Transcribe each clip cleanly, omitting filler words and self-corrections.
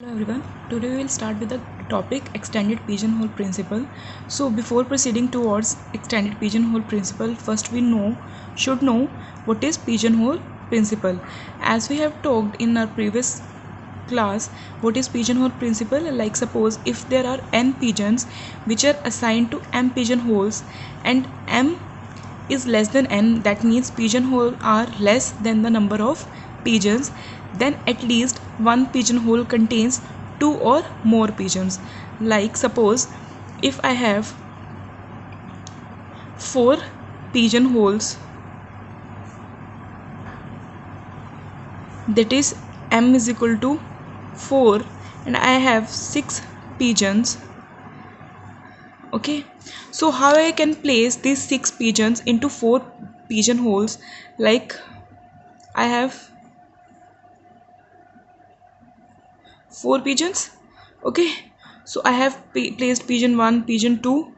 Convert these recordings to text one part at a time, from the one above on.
Hello everyone. Today we will start with the topic extended pigeonhole principle. So before proceeding towards extended pigeonhole principle, first we should know what is pigeonhole principle. As we have talked in our previous class, what is pigeonhole principle? Like suppose if there are n pigeons which are assigned to m pigeonholes and m is less than n, that means pigeonhole are less than the number of pigeons, then at least one pigeonhole contains two or more pigeons. Like suppose if I have four pigeonholes, that is m is equal to 4, and I have 6 pigeons. Okay, so how I can place these 6 pigeons into 4 pigeonholes? Like I have 4 pigeons. Okay, so I have placed pigeon 1, pigeon 2,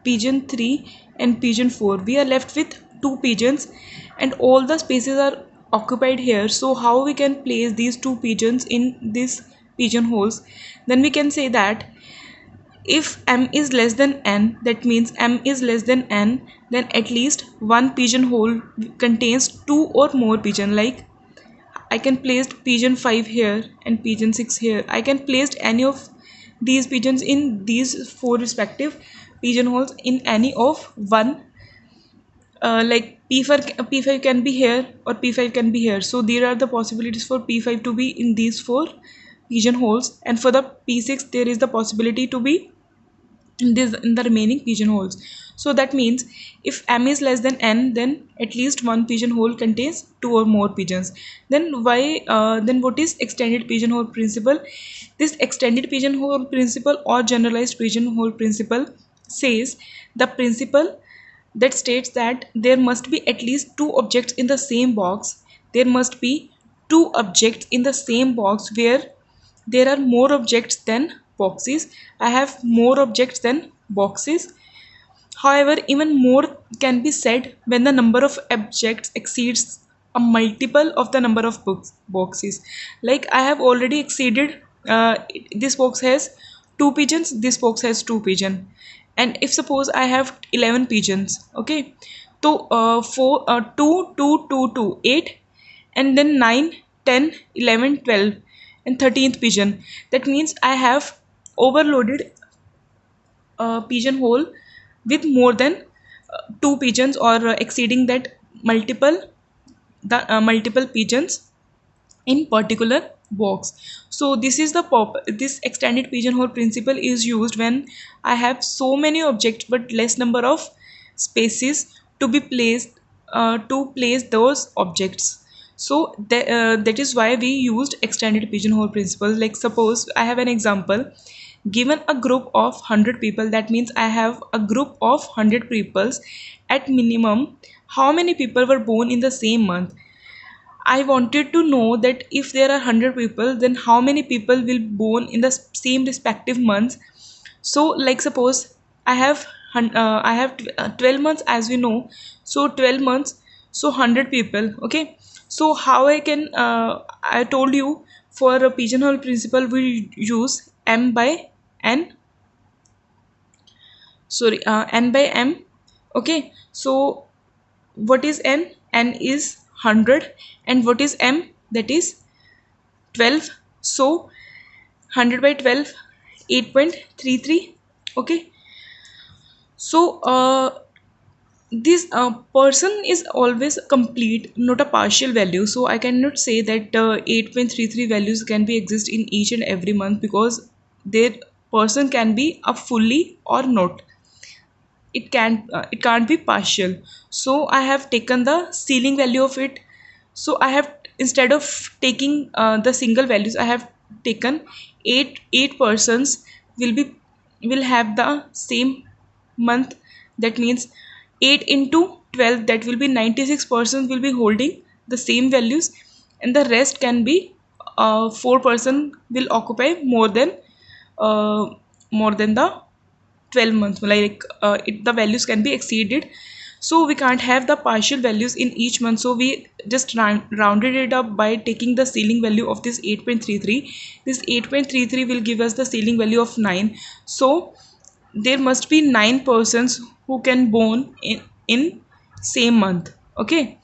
pigeon 3 and pigeon 4. We are left with 2 pigeons and all the spaces are occupied here. So how we can place these 2 pigeons in these pigeonholes? Then we can say that if m is less than n, that means m is less than n, then at least one pigeonhole contains 2 or more pigeon. Like I can place pigeon 5 here and pigeon 6 here. I can place any of these pigeons in these 4 respective pigeonholes in any of one. Like P5 can be here or P5 can be here. So there are the possibilities for P5 to be in these 4 pigeonholes, and for the P6 there is the possibility to be in the remaining pigeonholes. So that means if m is less than n, then at least one pigeonhole contains 2 or more pigeons. Then what is extended pigeonhole principle? This extended pigeonhole principle or generalized pigeonhole principle says the principle that states that there must be at least 2 objects in the same box. There must be 2 objects in the same box where there are more objects than boxes. I have more objects than boxes. However, even more can be said when the number of objects exceeds a multiple of the number of boxes. Like I have already exceeded, this box has 2 pigeons, this box has 2 pigeon. And if suppose I have 11 pigeons, okay, so 2, 2, 2, 2, 8, and then 9, 10, 11, 12, and 13th pigeon. That means I have overloaded a pigeonhole with more than 2 pigeons, or exceeding that multiple pigeons in particular box. So this extended pigeonhole principle is used when I have so many objects but less number of spaces to be placed, to place those objects. So that is why we used extended pigeonhole principle. Like suppose I have an example. Given a group of 100 people, that means I have a group of 100 peoples. At minimum, how many people were born in the same month? I wanted to know that if there are 100 people, then how many people will born in the same respective months. So like suppose I have 12 months, as we know. So 12 months, so 100 people. Okay, so how I can, I told you, for a pigeonhole principle we use m by n, n by m. Okay, so what is n? N is 100, and what is m? That is 12. So 100 by 12, 8.33. Okay, so this person is always complete, not a partial value. So I cannot say that 8.33 values can be exist in each and every month, because their person can be a fully or not. It can't be partial. So I have taken the ceiling value of it. So I have, instead of taking the single values, I have taken eight persons will have the same month. That means 8 into 12, that will be 96 persons will be holding the same values, and the rest can be 4 person will occupy more than the 12 months. Like the values can be exceeded. So we can't have the partial values in each month, so we just rounded it up by taking the ceiling value of this 8.33. This 8.33 will give us the ceiling value of 9. So there must be 9 persons who can born in same month. Okay,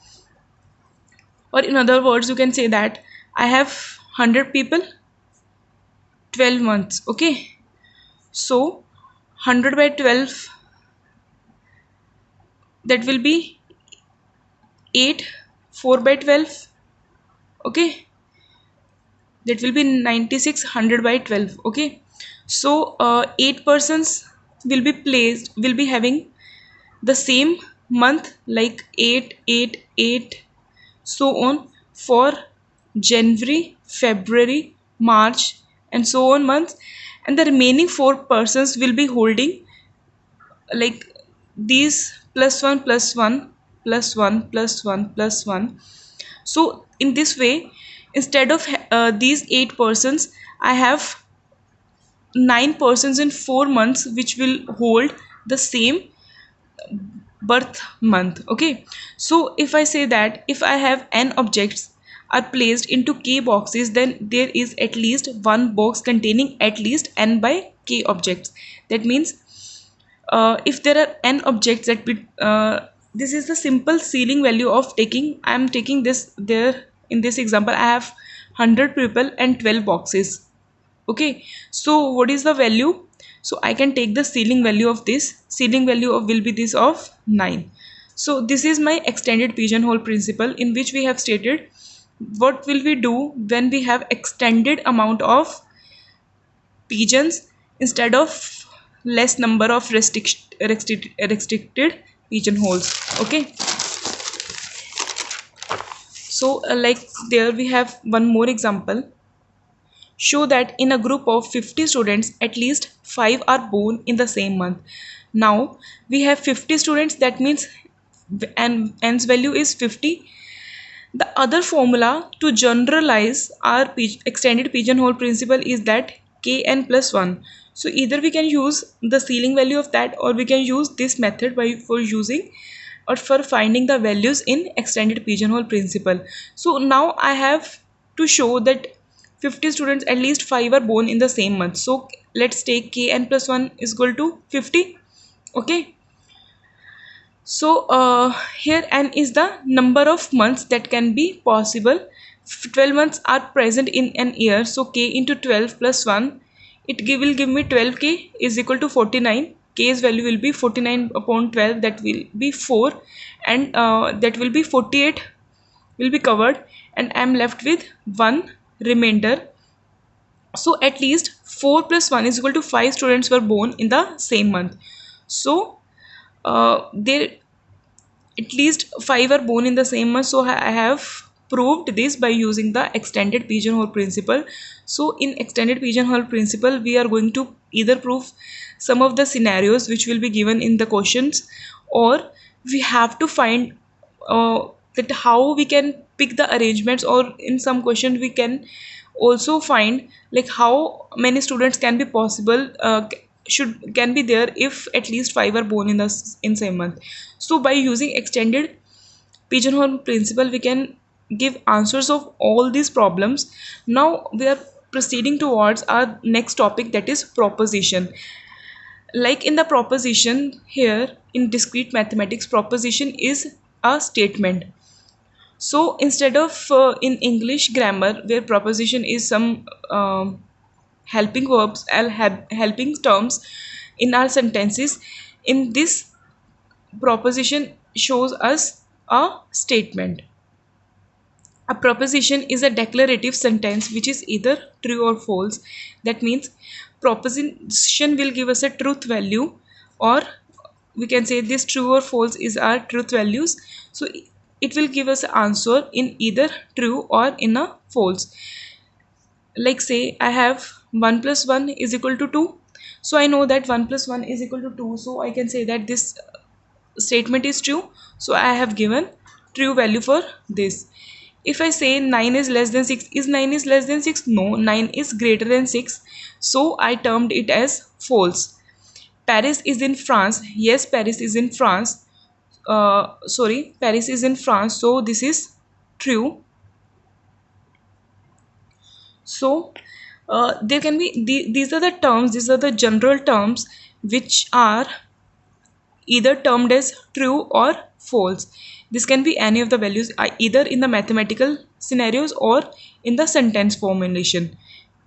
or in other words you can say that I have 100 people, 12 months. Okay, so 100 by 12, that will be 8. 4 by 12, okay, that will be 96. 100 by 12, okay. So 8 persons will be having the same month, like 8 8 8, so on, for January, February, March, and so on months. And the remaining 4 persons will be holding like these plus 1 plus 1 plus 1 plus 1 plus 1. So in this way, instead of these 8 persons, I have 9 persons in 4 months which will hold the same birth month. Okay, so if I say that if I have n objects are placed into k boxes, then there is at least one box containing at least n by k objects. That means if there are n objects that this is the simple ceiling value of taking, I am taking this there. In this example I have 100 people and 12 boxes. Okay, so what is the value? So I can take the ceiling value of this. Ceiling value of will be this of 9. So this is my extended pigeonhole principle, in which we have stated what will we do when we have extended amount of pigeons instead of less number of restricted pigeonholes. Okay, so like there we have one more example. Show that in a group of 50 students, at least 5 are born in the same month. Now we have 50 students, that means n's value is 50. The other formula to generalize our extended pigeonhole principle is that kn plus 1. So either we can use the ceiling value of that, or we can use this method for using or for finding the values in extended pigeonhole principle. So now I have to show that 50 students, at least 5 are born in the same month. So let's take kn plus 1 is equal to 50. Okay, so here n is the number of months that can be possible. 12 months are present in an year, so k into 12 plus 1, will give me 12k is equal to 49. K's value will be 49 upon 12, that will be 4, and that will be 48 will be covered, and I am left with 1 remainder. So at least 4 plus 1 is equal to 5 students were born in the same month. So there at least 5 are born in the same month. So I have proved this by using the extended pigeonhole principle. So in extended pigeonhole principle, we are going to either prove some of the scenarios which will be given in the questions, or we have to find that how we can pick the arrangements, or in some questions we can also find like how many students can be possible can be there if at least 5 are born in same month. So by using extended pigeonhole principle, we can give answers of all these problems. Now we are proceeding towards our next topic, that is proposition. Like in the proposition, here in discrete mathematics, proposition is a statement. So instead of in English grammar where proposition is some helping verbs and helping terms in our sentences, in this proposition shows us a statement. A proposition is a declarative sentence which is either true or false. That means proposition will give us a truth value, or we can say this true or false is our truth values. So it will give us an answer in either true or in a false. Like say I have 1 plus 1 is equal to 2. So I know that 1 plus 1 is equal to 2. So I can say that this statement is true. So I have given true value for this. If I say 9 is less than 6, is 9 is less than 6? No, 9 is greater than 6. So I termed it as false. Paris is in France. Yes, Paris is in France. sorry, Paris is in France, so this is true. So there can be these are the terms, these are the general terms which are either termed as true or false. This can be any of the values, either in the mathematical scenarios or in the sentence formulation.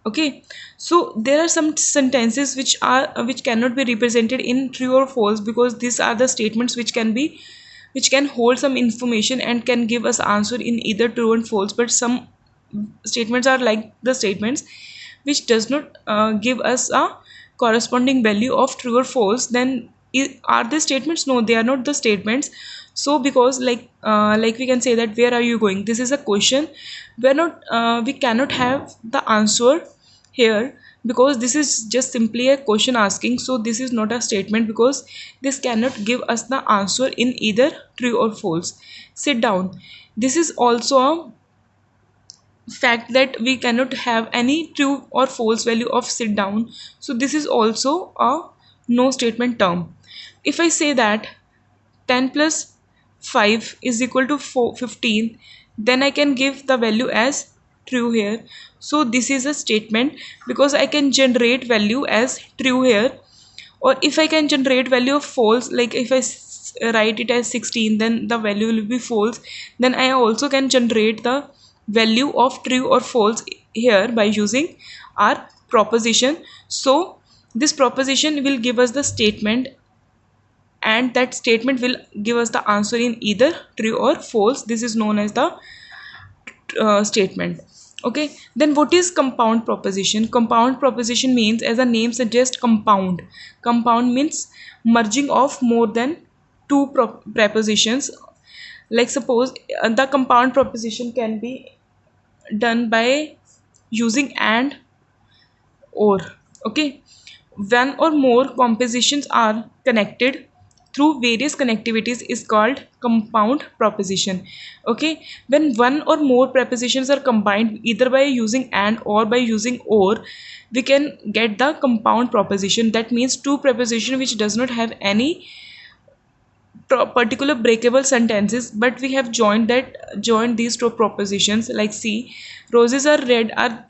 Okay, so there are some sentences which cannot be represented in true or false, because these are the statements which can hold some information and can give us answer in either true and false. But some statements are like the statements which does not give us a corresponding value of true or false. Then are they statements? No, they are not the statements. So because like we can say that where are you going, this is a question. We cannot have the answer here, because this is just simply a question asking. So this is not a statement, because this cannot give us the answer in either true or false. Sit down, this is also a fact that we cannot have any true or false value of sit down. So this is also a no statement term. If I say that 10 plus 5 is equal to 15, then I can give the value as true here. So this is a statement, because I can generate value as true here. Or if I can generate value of false, like if I write it as 16, then the value will be false. Then I also can generate the value of true or false here by using our proposition. So this proposition will give us the statement, and that statement will give us the answer in either true or false. This is known as the statement. Okay, then what is compound proposition? Compound proposition means, as a name suggests, compound. Compound means merging of more than two prepositions. Like suppose the compound proposition can be done by using and or. Okay, one or more compositions are connected through various connectivities is called compound proposition. Okay, when one or more prepositions are combined either by using and or by using or, we can get the compound proposition. That means two preposition which does not have any particular breakable sentences, but we have joined these two propositions. Like see, roses are red are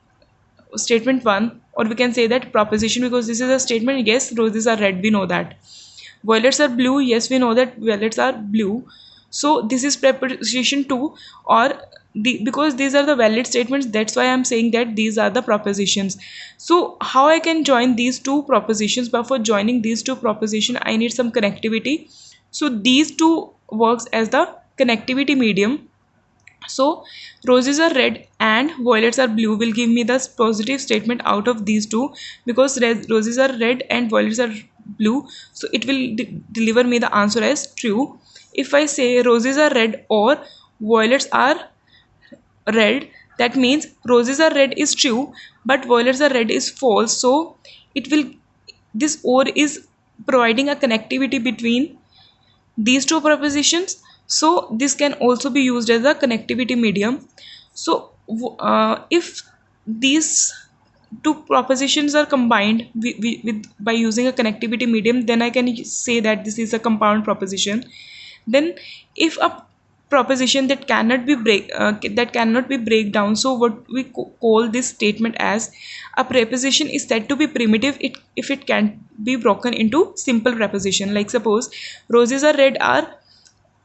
statement 1, or we can say that proposition, because this is a statement. Yes, roses are red, we know that. Violets are blue, yes, we know that violets are blue. So this is preposition 2, or because these are the valid statements, that's why I'm saying that these are the propositions. So how I can join these two propositions? But for joining these two propositions, I need some connectivity. So these two works as the connectivity medium. So roses are red and violets are blue will give me the positive statement out of these two, because roses are red and violets are blue, so it will deliver me the answer as true. If I say roses are red or violets are red, that means roses are red is true but violets are red is false. So it will, this or is providing a connectivity between these two propositions. So this can also be used as a connectivity medium. So if these two propositions are combined with by using a connectivity medium, then I can say that this is a compound proposition. Then if a proposition that cannot be break down, so what we call this statement as a preposition is said to be primitive if it can be broken into simple preposition. Like suppose roses are red are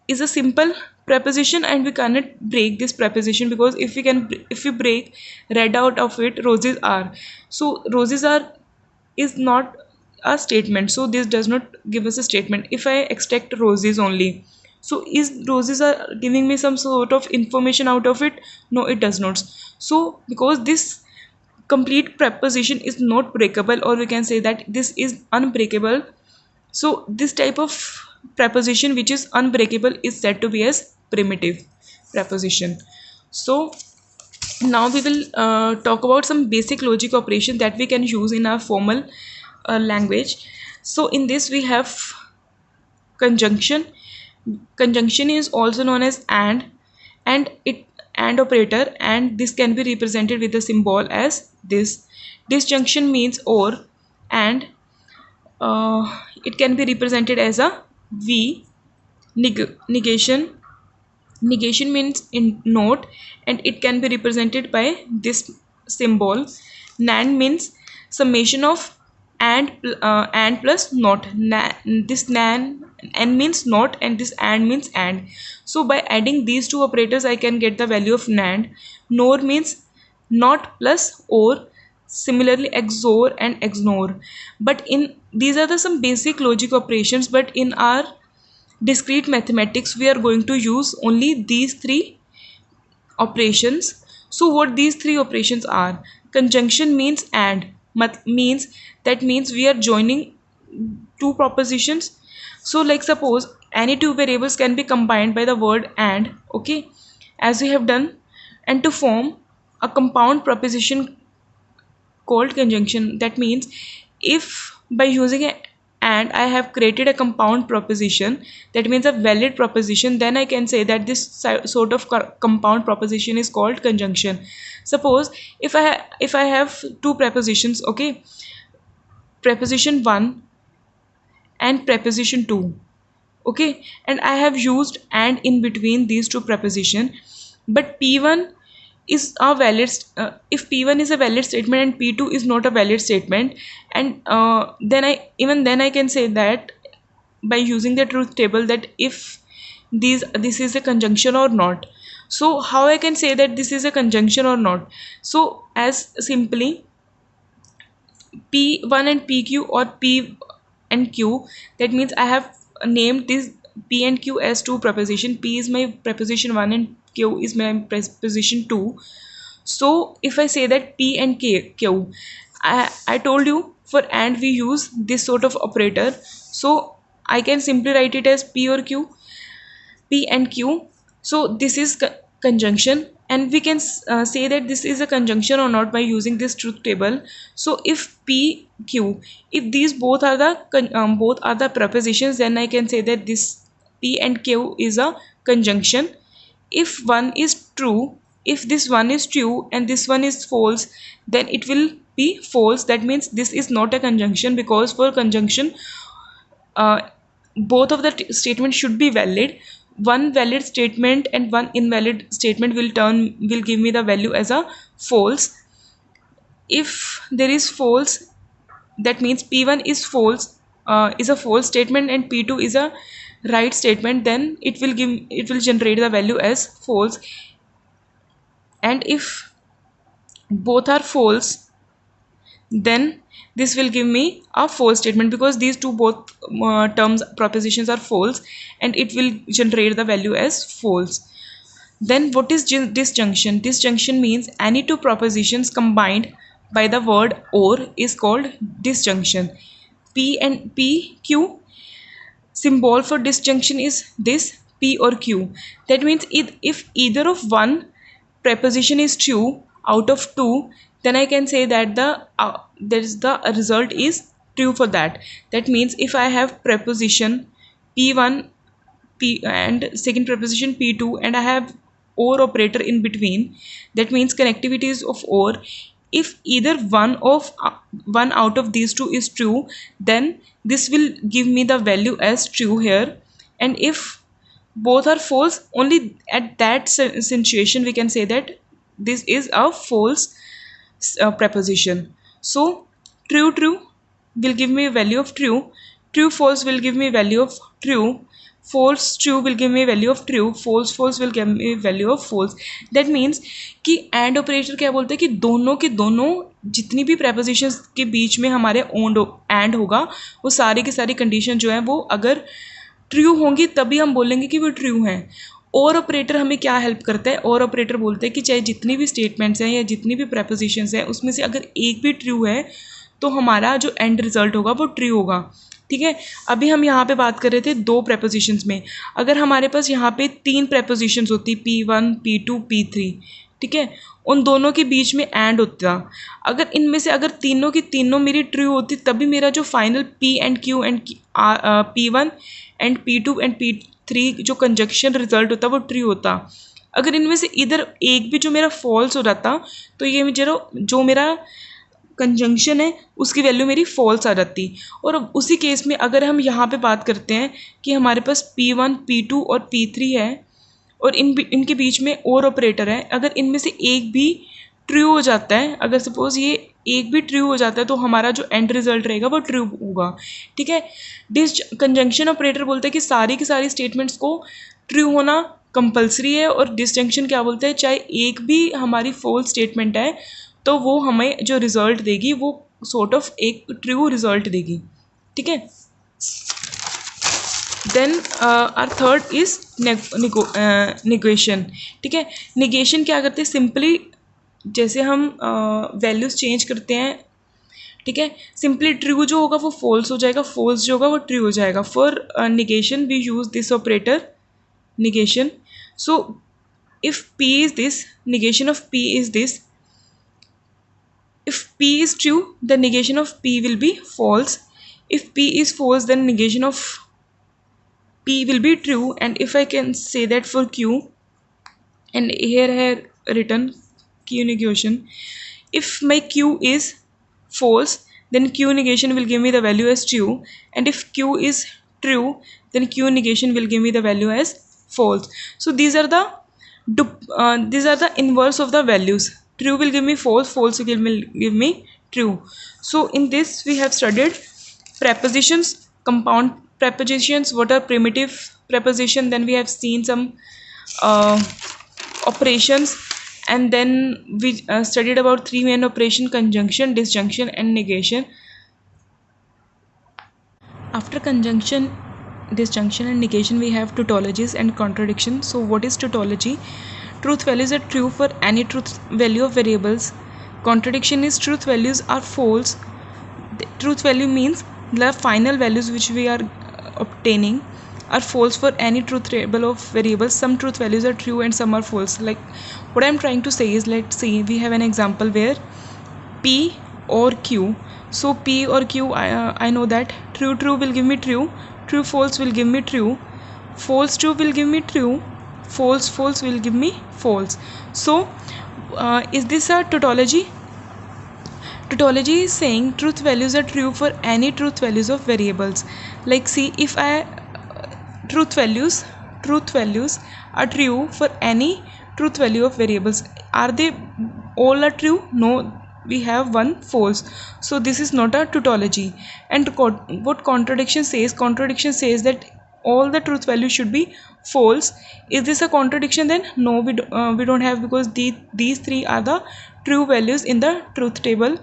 is a simple preposition and we cannot break this preposition, because if we break red out of it, roses are, so roses are is not a statement, so this does not give us a statement. If I extract roses only, so is roses are giving me some sort of information out of it? No, it does not. So because this complete preposition is not breakable, or we can say that this is unbreakable, so this type of preposition which is unbreakable is said to be as primitive preposition. So now we will talk about some basic logic operation that we can use in our formal language. So in this we have conjunction. Conjunction is also known as and it and operator, and this can be represented with a symbol as this. Disjunction means or, and it can be represented as a v. negation. Negation means in note, and it can be represented by this symbol. NAND means summation of and plus not. This NAND means not, and this AND means AND. So by adding these two operators, I can get the value of NAND. NOR means not plus or. Similarly, XOR and XNOR. But in these are the some basic logic operations. But in our discrete mathematics, we are going to use only these three operations. So what these three operations are: conjunction means and, means we are joining two propositions. So like suppose any two variables can be combined by the word and, okay, as we have done, and to form a compound proposition called conjunction. That means if by using a and I have created a compound proposition, that means a valid proposition, then I can say that this sort of compound proposition is called conjunction. Suppose if I have two prepositions, okay, preposition 1 and preposition 2, okay, and I have used and in between these two preposition, but P1 is a valid if P1 is a valid statement and P2 is not a valid statement, and then I can say that by using the truth table that if this is a conjunction or not. So how I can say that this is a conjunction or not? So as simply P1 and PQ or P and Q, that means I have named this P and Q as two preposition. P is my preposition 1 and Q is my preposition 2. So if I say that P and Q, I told you for and we use this sort of operator. So I can simply write it as P or Q, P and Q. So this is conjunction, and we can say that this is a conjunction or not by using this truth table. So if P Q, if these both are the prepositions, then I can say that this P and Q is a conjunction. If one is true, if this one is true and this one is false, then it will be false. That means this is not a conjunction, because for conjunction uh, both of the statements should be valid. One valid statement and one invalid statement will give me the value as a false. If there is false, that means P1 is false, is a false statement, and P2 is a right statement, then it will generate the value as false. And if both are false, then this will give me a false statement, because these two both terms propositions are false, and it will generate the value as false. Then what is disjunction? Disjunction means any two propositions combined by the word or is called disjunction. P and P Q, symbol for disjunction is this P or Q. That means if either of one preposition is true out of two, then I can say that the result is true for that. That means if I have preposition P1 P and second preposition P2 and I have or operator in between, that means connectivity is of or. If either one out of these two is true, then this will give me the value as true here. And if both are false, only at that situation we can say that this is a false preposition. So true will give me a value of true, true false will give me value of true, false true will give me value of true, false will give me value of false. That means कि and operator क्या बोलते हैं कि दोनों के दोनों जितनी भी prepositions के बीच में हमारे एंड होगा, वो सारी की सारी कंडीशन जो है वो अगर ट्रू होंगी तभी हम बोलेंगे कि वो ट्रू हैं. और ऑपरेटर हमें क्या हेल्प करता है? और ऑपरेटर बोलते हैं कि चाहे जितनी भी स्टेटमेंट्स हैं या जितनी भी prepositions हैं उसमें से अगर एक भी ट्रू है तो हमारा जो एंड रिजल्ट होगा वो ट्रू होगा. ठीक है, अभी हम यहाँ पे बात कर रहे थे दो prepositions में. अगर हमारे पास यहाँ पे तीन prepositions होती P1 P2 P3, ठीक है, उन दोनों के बीच में एंड होता, अगर इनमें से अगर तीनों की तीनों मेरी ट्रू होती तभी मेरा जो final P and Q and P1 and P2 and P3 जो कंजक्शन रिजल्ट होता वो ट्रू होता. अगर इनमें से इधर एक भी जो मेरा फॉल्स हो जाता तो ये जो मेरा कंजंक्शन है उसकी वैल्यू मेरी फॉल्स आ जाती। और अब उसी केस में अगर हम यहाँ पे बात करते हैं कि हमारे पास P1 P2 और P3 है और इनके बीच में और ऑपरेटर है, अगर इनमें से एक भी ट्रू हो जाता है, अगर सपोज ये एक भी ट्रू हो जाता है तो हमारा जो एंड रिजल्ट रहेगा वो ट्रू होगा। ठीक है, डिस कंजंक्शन ऑपरेटर बोलते हैं कि सारी की सारी स्टेटमेंट्स को ट्रू होना कंपलसरी है, और डिसजंक्शन क्या बोलते हैं, चाहे एक भी हमारी फॉल्स स्टेटमेंट है तो वो हमें जो रिजल्ट देगी वो सॉर्ट ऑफ एक ट्रू रिजल्ट देगी। ठीक है, then our third is negation. ठीक है, निगेशन क्या करते हैं, सिंपली जैसे हम वैल्यूज चेंज करते हैं, ठीक है, सिंपली ट्रू जो होगा वो फॉल्स हो जाएगा, फॉल्स जो होगा वो ट्रू हो जाएगा। For negation we use this operator negation. So if P is this, negation of P is this. If P is true, the negation of P will be false. If P is false, then negation of P will be true. And if I can say that for Q, and here I have written Q negation. If my Q is false, then Q negation will give me the value as true. And if Q is true, then Q negation will give me the value as false. So these are the inverse of the values. True will give me false, false will give me true. So in this we have studied prepositions, compound prepositions, what are primitive preposition, then we have seen some uh, operations, and then we studied about three main operation: conjunction, disjunction and negation. After conjunction, disjunction and negation, we have tautologies and contradiction. So what is tautology? Truth values are true for any truth value of variables. Contradiction is truth values are false. The truth value means the final values which we are obtaining are false for any truth table of variables. Some truth values are true and some are false. Like what I am trying to say is, let's see, we have an example where P or Q. So P or Q, I know that true will give me true, true false will give me true, false true will give me true, false will give me false. So is this a tautology? Tautology is saying truth values are true for any truth values of variables. Like see, if I truth values are true for any truth value of variables. Are they all are true? No, we have one false. So this is not a tautology. And what contradiction says? Contradiction says that all the truth values should be false. Is this a contradiction then? No, we don't have, because these three are the true values in the truth table.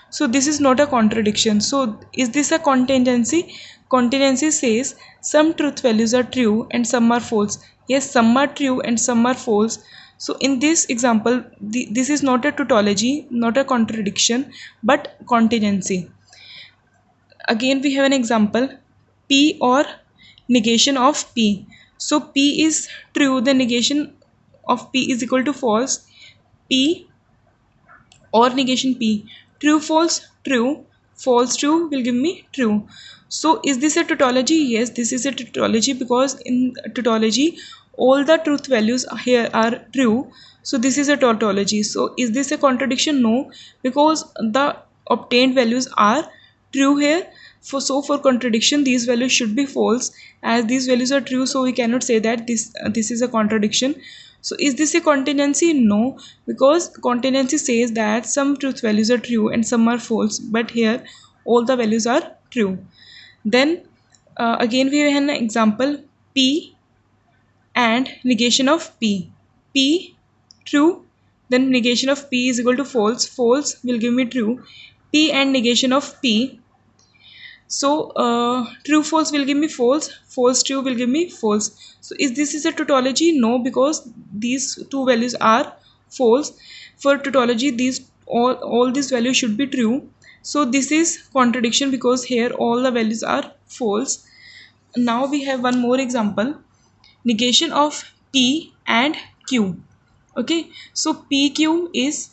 So this is not a contradiction. So is this a contingency? Contingency says some truth values are true and some are false. Yes, some are true and some are false. So in this example, this is not a tautology, not a contradiction, but contingency. Again we have an example, P or negation of P. So P is true, the negation of P is equal to false. P or negation P, true false true, false true will give me true. So is this a tautology? Yes, this is a tautology, because in tautology all the truth values here are true. So this is a tautology. So is this a contradiction? No, because the obtained values are true here. For contradiction, these values should be false. As these values are true, so we cannot say that this is a contradiction. So is this a contingency? No, because contingency says that some truth values are true and some are false, but here all the values are true. Then again we have an example, P and negation of P. P true, then negation of P is equal to false, false will give me true. P and negation of P, so true false will give me false, false true will give me false. So is this a tautology? No, because these two values are false. For tautology, these all these values should be true. So this is contradiction, because here all the values are false. Now we have one more example, negation of P and Q. Okay, so PQ is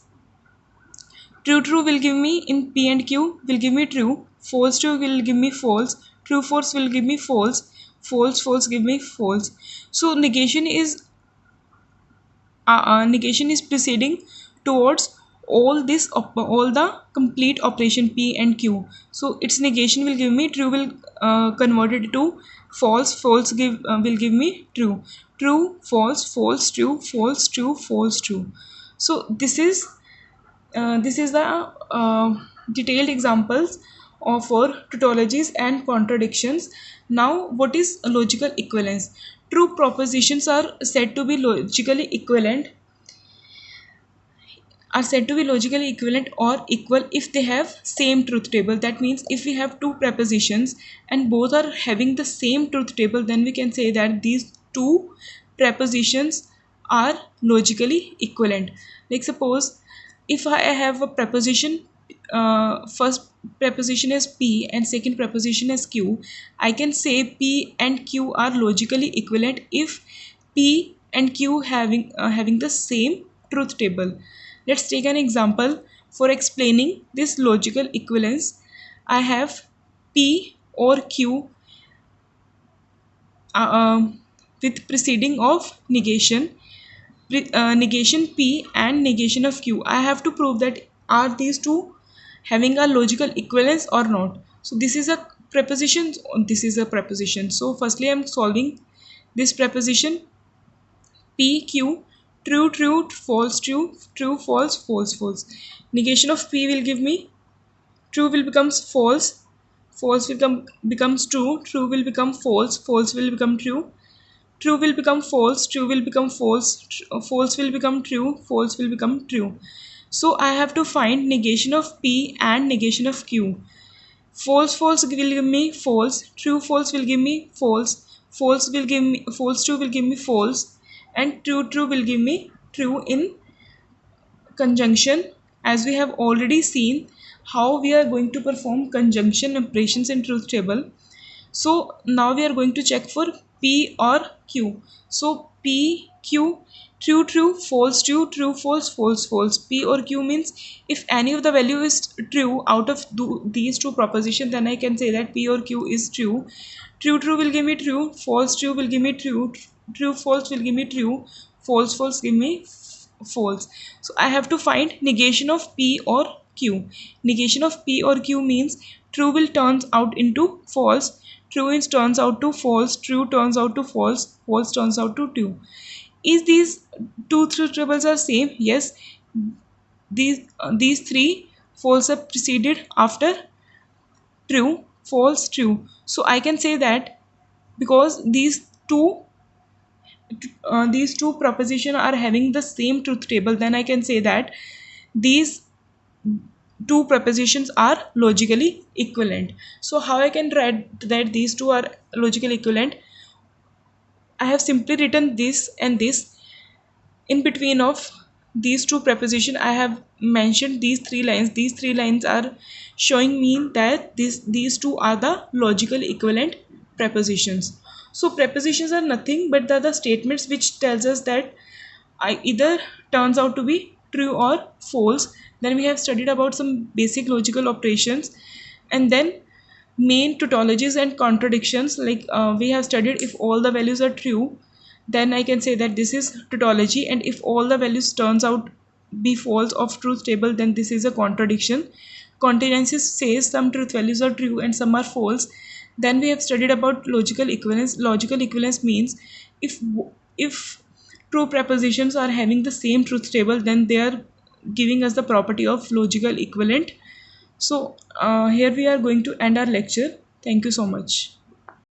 true will give me, in P and Q will give me true, false true will give me false, true false will give me false, false give me false. So negation is proceeding towards all the complete operation P and Q. So its negation will give me true, will convert it to false. False will give me true. True, false, false, true, false, true, false, true. So this is the detailed examples of for tautologies and contradictions. Now, what is logical equivalence? True propositions are said to be logically equivalent or equal if they have same truth table. That means if we have two prepositions and both are having the same truth table, then we can say that these two prepositions are logically equivalent. Like suppose if I have a preposition, first preposition is P and second preposition is Q, I can say P and Q are logically equivalent if P and Q having the same truth table. Let's take an example for explaining this logical equivalence. I have P or Q uh, um, with preceding of negation P and negation of Q. I have to prove that are these two having a logical equivalence or not. So this is a preposition, this is a preposition. So firstly I am solving this preposition P Q, true true, false true, true false, false false. Negation of P will give me true will becomes false, false will becomes true, true will become false, false will become true, true will become false, true will become false, false will become true, false will become true. So I have to find negation of P and negation of Q. False false will give me false, true false will give me false, false will give me false true will give me false, and true true will give me true in conjunction. As we have already seen how we are going to perform conjunction operations in truth table. So now we are going to check for P or Q. So P, Q, true, true, false, true, true, false, false, false. P or Q means if any of the value is true out of these two propositions, then I can say that P or Q is true. True, true will give me true. False, true will give me true. True, false will give me true. False, false give me false. So I have to find negation of P or Q. Negation of P or Q means true will turns out into false, true is turns out to false, true turns out to false, false turns out to true. Is these two truth tables are same? Yes. These three false are preceded after true, false, true. So I can say that because these two proposition are having the same truth table, then I can say that these two prepositions are logically equivalent. So how I can write that these two are logically equivalent? I have simply written this and this. In between of these two preposition I have mentioned these three lines. These three lines are showing me that these two are the logical equivalent prepositions. So prepositions are nothing but the statements which tells us that I either turns out to be true or false. Then we have studied about some basic logical operations, and then main tautologies and contradictions. Like we have studied if all the values are true, then I can say that this is tautology, and if all the values turns out be false of truth table, then this is a contradiction. Contingencies says some truth values are true and some are false. Then we have studied about logical equivalence. Logical equivalence means if true prepositions are having the same truth table, then they are giving us the property of logical equivalent. So here we are going to end our lecture. Thank you so much.